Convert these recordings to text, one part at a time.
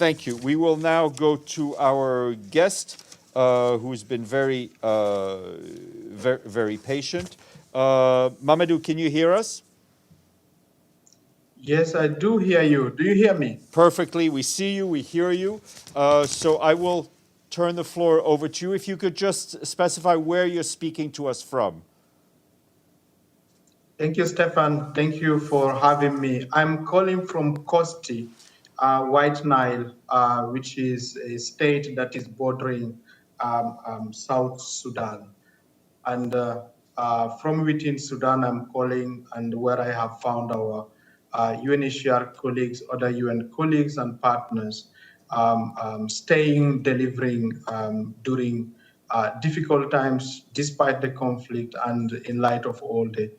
Thank you. We will now go to our guest, who's been very patient. Mamadou, can you hear us? Yes, I do hear you. Do you hear me? Perfectly. We see you, we hear you. So I will turn the floor over to you. If you could just specify where you're speaking to us from. Thank you, Stefan. Thank you for having me. I'm calling from Kosti, White Nile, which is a state that is bordering South Sudan. And from within Sudan, I'm calling, and where I have found our UNHCR colleagues, other UN colleagues and partners, staying, delivering during difficult times, despite the conflict, and in light of all the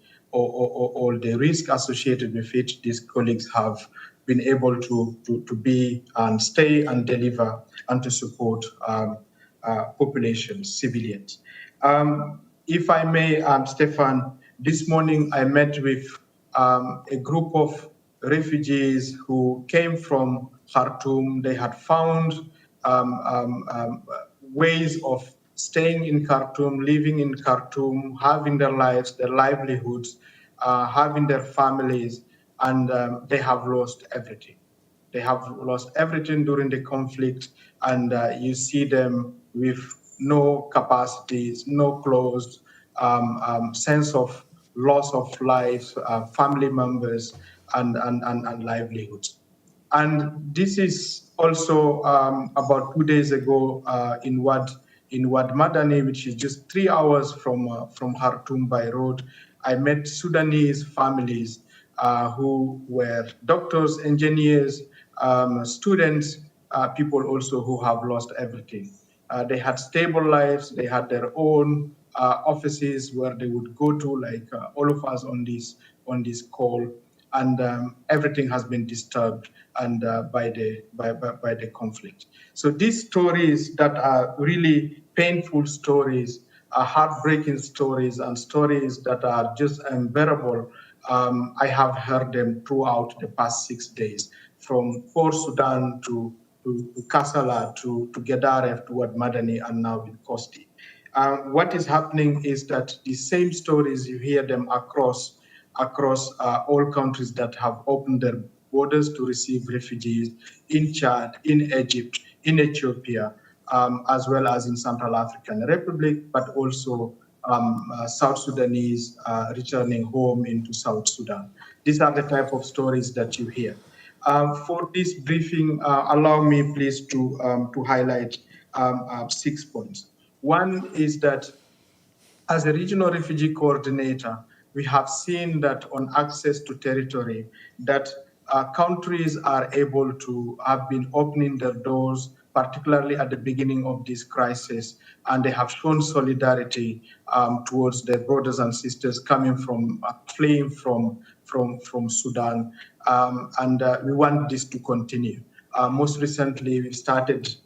risk associated with it. These colleagues have been able to be and stay and deliver and to support populations, civilians. If I may, Stefan, this morning I met with a group of refugees who came from Khartoum. They had found ways of staying in Khartoum, living in Khartoum, having their lives, their livelihoods, having their families, and they have lost everything. They have lost everything during the conflict, and you see them with no capacities, no clothes, sense of loss of life, family members, and livelihoods. And this is also about 2 days ago in Wad Madani, which is just 3 hours from Khartoum by road. I met Sudanese families who were doctors, engineers, students, people also who have lost everything. They had stable lives. They had their own offices where they would go to, like all of us on this call, and everything has been disturbed and by the conflict. So these stories that are really painful stories, heartbreaking stories, and stories that are just unbearable. I have heard them throughout the past 6 days, from Port Sudan to Kassala to Gedaref to Wad Madani and now in Kosti. What is happening is that the same stories, you hear them across all countries that have opened their borders to receive refugees, in Chad, in Egypt, in Ethiopia, as well as in Central African Republic, but also South Sudanese returning home into South Sudan. These are the type of stories that you hear. For this briefing, allow me please to highlight 6 points. One is that as a regional refugee coordinator, we have seen that on access to territory, that countries are able to have been opening their doors, particularly at the beginning of this crisis, and they have shown solidarity towards their brothers and sisters coming from, fleeing from Sudan, and we want this to continue. Most recently, we started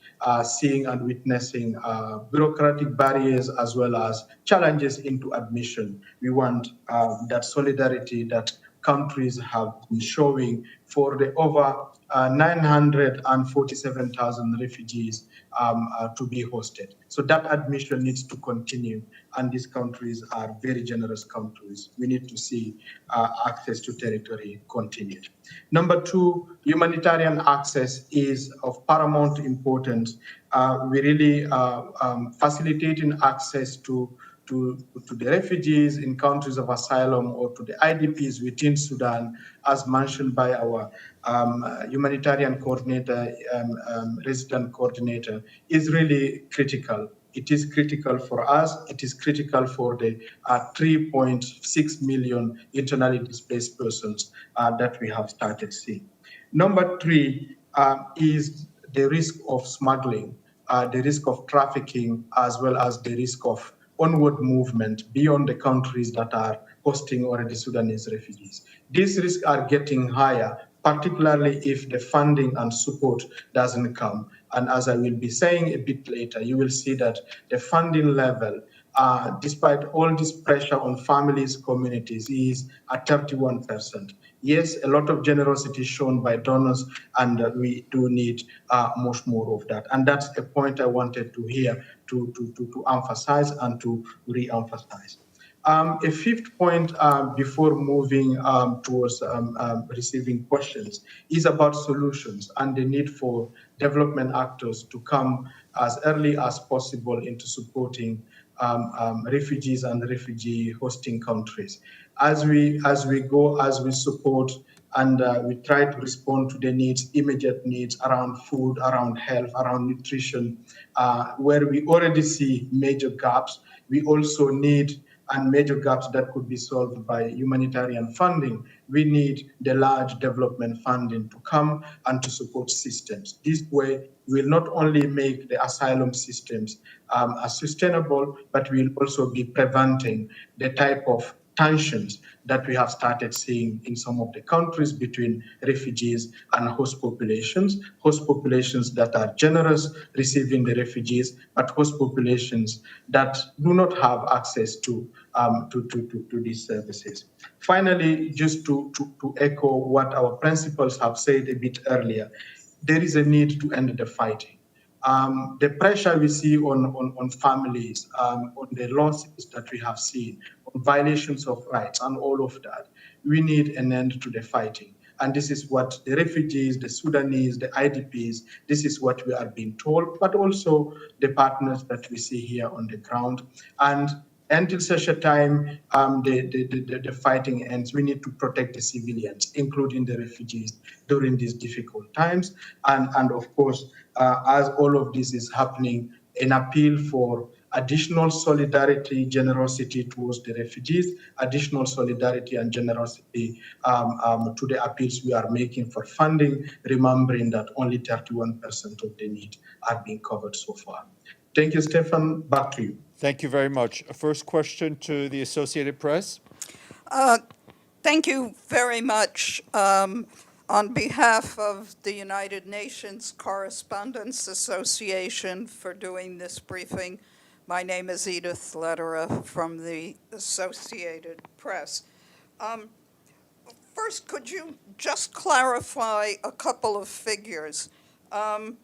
seeing and witnessing bureaucratic barriers as well as challenges into admission. We want that solidarity that countries have been showing for the over 947,000 refugees to be hosted. So that admission needs to continue, and these countries are very generous countries. We need to see access to territory continued. Number two, humanitarian access is of paramount importance. We really facilitating access to the refugees in countries of asylum or to the IDPs within Sudan, as mentioned by our humanitarian coordinator, resident coordinator, is really critical. It is critical for us. It is critical for the 3.6 million internally displaced persons that we have started seeing. Number three is the risk of smuggling, the risk of trafficking, as well as the risk of onward movement beyond the countries that are hosting already Sudanese refugees. These risks are getting higher, particularly if the funding and support doesn't come. And as I will be saying a bit later, you will see that the funding level, despite all this pressure on families, communities, is at 31%. Yes, a lot of generosity shown by donors, and we do need much more of that. And that's a point I wanted to hear, to emphasize and to re-emphasize. A fifth point before moving towards receiving questions is about solutions and the need for development actors to come as early as possible into supporting refugees and refugee hosting countries. As we support and we try to respond to the needs, immediate needs around food, around health, around nutrition, where we already see major gaps. We also need and major gaps that could be solved by humanitarian funding. We need the large development funding to come and to support systems. This way, will not only make the asylum systems sustainable, but will also be preventing the type of tensions that we have started seeing in some of the countries between refugees and host populations that are generous receiving the refugees, but host populations that do not have access to these services. Finally, just to echo what our principals have said a bit earlier, there is a need to end the fighting. The pressure we see on families, on the losses that we have seen, on violations of rights, and all of that, we need an end to the fighting. And this is what the refugees, the Sudanese, the IDPs, this is what we are being told, but also the partners that we see here on the ground. And until such a time the fighting ends, we need to protect the civilians, including the refugees, during these difficult times. And of course, as all of this is happening, an appeal for additional solidarity, generosity towards the refugees, additional solidarity and generosity to the appeals we are making for funding, remembering that only 31% of the need are being covered so far. Thank you, Stefan. Back to you. Thank you very much. A first question to the Associated Press. Thank you very much. On behalf of the United Nations Correspondents Association for doing this briefing, my name is Edith Lederer from the Associated Press. First, could you just clarify a couple of figures? I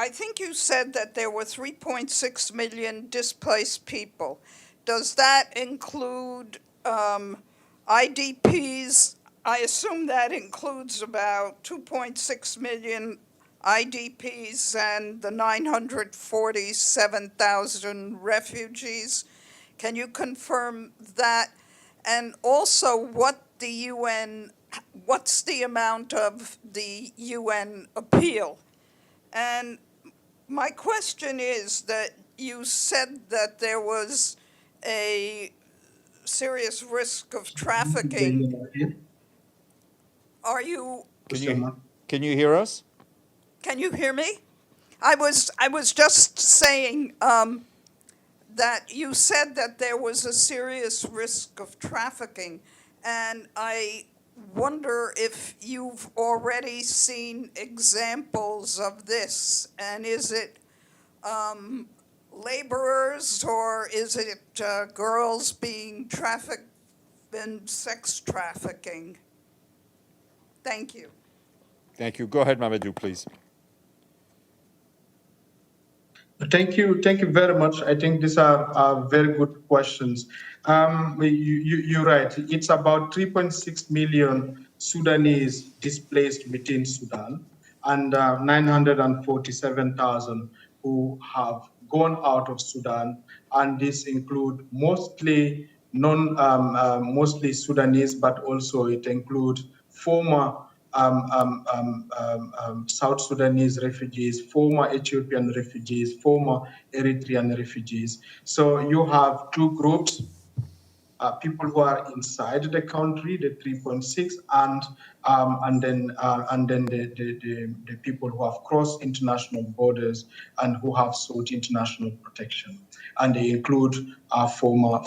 think you said that there were 3.6 million displaced people. Does that include IDPs? I assume that includes about 2.6 million IDPs and the 947,000 refugees. Can you confirm that? And also, what's the amount of the UN appeal? And my question is that you said that there was a serious risk of trafficking. Are you? Can you hear us? Can you hear me? I was just saying that you said that there was a serious risk of trafficking, and I wonder if you've already seen examples of this, and is it laborers or is it girls being trafficked in sex trafficking? Thank you. Thank you. Go ahead, Mamadou, please. Thank you very much. I think these are very good questions. You're right. It's about 3.6 million Sudanese displaced within Sudan, and 947,000 who have gone out of Sudan, and this include mostly mostly Sudanese, but also it includes former South Sudanese refugees, former Ethiopian refugees, former Eritrean refugees. So you have two groups, people who are inside the country, the 3.6, and then the people who have crossed international borders and who have sought international protection. And they include former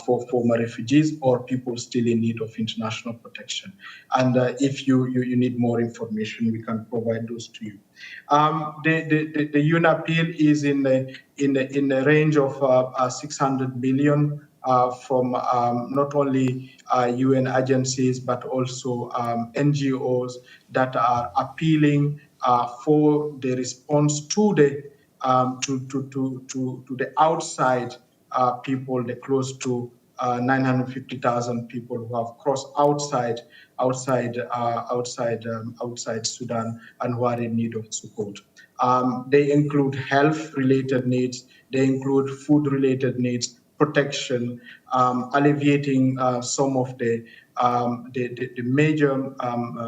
refugees or people still in need of international protection. And if you need more information, we can provide those to you. The UN appeal is in the range of 600 million from not only UN agencies, but also NGOs that are appealing for the response to the to the outside people, the close to 950,000 people who have crossed outside Sudan and who are in need of support. They include health-related needs, they include food-related needs, protection, alleviating some of the major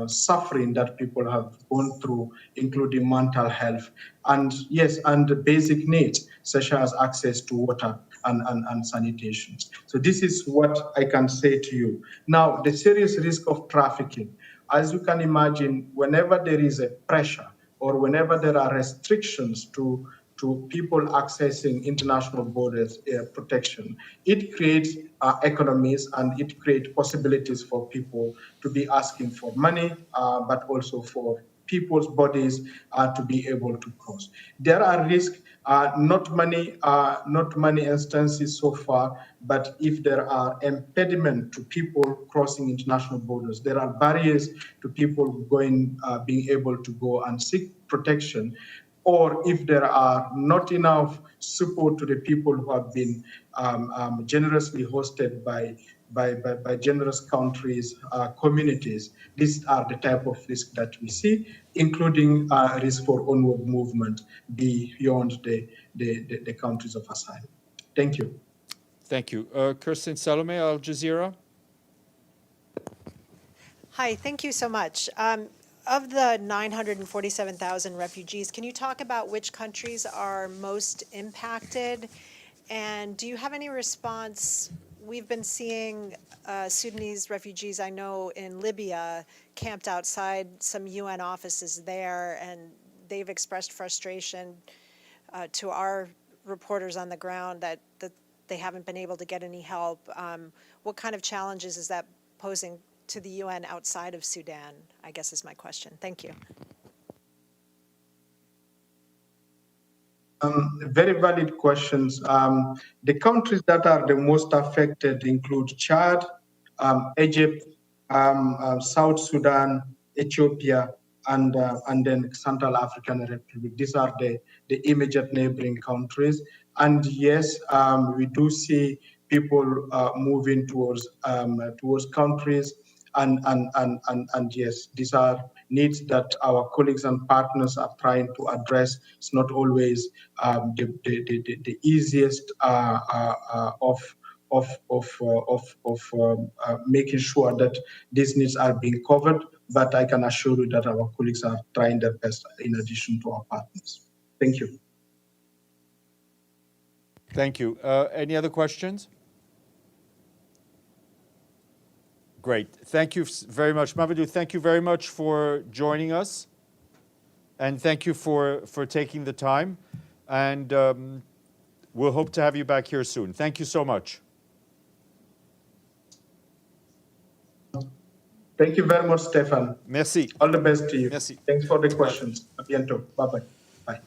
suffering that people have gone through, including mental health, and yes, and the basic needs such as access to water and sanitation. So this is what I can say to you. Now, the serious risk of trafficking, as you can imagine, whenever there is a pressure or whenever there are restrictions to people accessing international borders protection, it creates economies and it creates possibilities for people to be asking for money, but also for people's bodies to be able to cross. There are risks, not many instances so far, but if there are impediments to people crossing international borders, there are barriers to people being able to go and seek protection, or if there are not enough support to the people who have been generously hosted by generous countries, communities. These are the type of risk that we see, including risk for onward movement beyond the countries of asylum. Thank you. Thank you. Kirsten Salome, Al Jazeera. Hi, thank you so much. Of the 947,000 refugees, can you talk about which countries are most impacted? And do you have any response? We've been seeing Sudanese refugees, I know, in Libya, camped outside some UN offices there, and they've expressed frustration to our reporters on the ground that they haven't been able to get any help. What kind of challenges is that posing to the UN outside of Sudan, I guess is my question. Thank you. Very valid questions. The countries that are the most affected include Chad, Egypt, South Sudan, Ethiopia, and then Central African Republic. These are the immediate neighboring countries. And yes, we do see people moving towards countries. And yes, these are needs that our colleagues and partners are trying to address. It's not always the easiest of making sure that these needs are being covered, but I can assure you that our colleagues are trying their best in addition to our partners. Thank you. Thank you. Any other questions? Great. Thank you very much. Mamadou, thank you very much for joining us. And thank you for taking the time. And we'll hope to have you back here soon. Thank you so much. Thank you very much, Stefan. Merci. All the best to you. Merci. Thanks for the questions. A bientôt. Bye-bye. Bye.